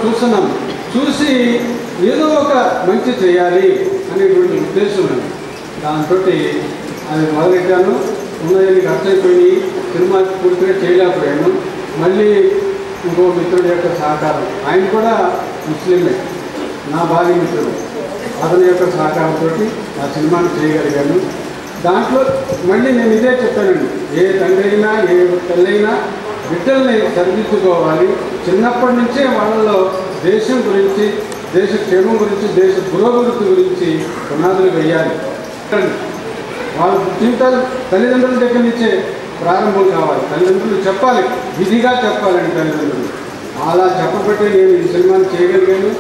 చూస్తున్నాం. చూసి ఏదో ఒక మంచి చేయాలి అనేటువంటి ఉద్దేశం ఉంది. దాంతో అది మొదలెట్టాను. ఉన్నది ఖర్చు అయిపోయి సినిమా పూర్తిగా చేయలేకపోయాను. మళ్ళీ ఇంకో మిత్రుడి యొక్క సహకారం, ఆయన కూడా ముస్లిమే, నా భార్య మిత్రుడు, అతని యొక్క సహకారంతో ఆ సినిమాను చేయగలిగాను. దాంట్లో మళ్ళీ నేను ఇదే చెప్పానండి, ఏ తండ్రి అయినా ఏ తల్లైనా బిడ్డల్ని సరిదిద్దుకోవాలి. చిన్నప్పటి నుంచే వాళ్ళలో దేశం గురించి, దేశ క్షేమం గురించి, దేశ పురోభివృద్ధి గురించి పునాదులు వేయాలి. వాళ్ళ జీవితాలు తల్లిదండ్రుల దగ్గర నుంచే ప్రారంభం కావాలి. తల్లిదండ్రులు చెప్పాలి, విధిగా చెప్పాలండి తల్లిదండ్రులు. అలా చెప్పబట్టే నేను ఈ సినిమాని చేయగలిగాను,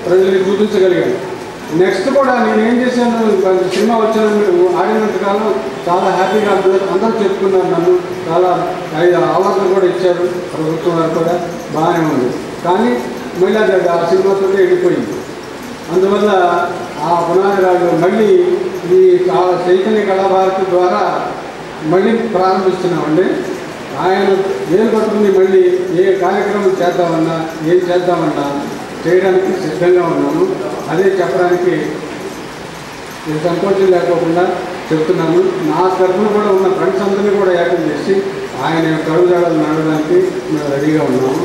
ప్రజలకు చూపించగలిగాను. నెక్స్ట్ కూడా నేను ఏం చేశాను, సినిమా వచ్చిన ఆడినంతకాలం చాలా హ్యాపీగా అందరూ చెప్పుకున్నారు నన్ను. చాలా 5 అవార్డులు కూడా ఇచ్చారు ప్రభుత్వం వారు కూడా, బాగానే ఉంది. కానీ మళ్ళీ అది ఆ సినిమాతో వెళ్ళిపోయింది. అందువల్ల ఆ పునాది రాజు మళ్ళీ ఈ చైతన్య కళాభారతి ద్వారా మళ్ళీ ప్రారంభిస్తున్నామండి. ఆయన వేలు పట్టుకుని మళ్ళీ ఏ కార్యక్రమం చేద్దామన్నా, ఏం చేద్దామన్నా చేయడానికి సిద్ధంగా ఉన్నాను. అదే చెప్పడానికి సంకోచం లేకోకుండా చెప్తున్నాను. నా తరఫున కూడా ఉన్న ఫ్రెండ్స్ అందరినీ కూడా ఏకం చేసి ఆయన యొక్క అడుగుజాడలు నడవడానికి మేము రెడీగా ఉన్నాము.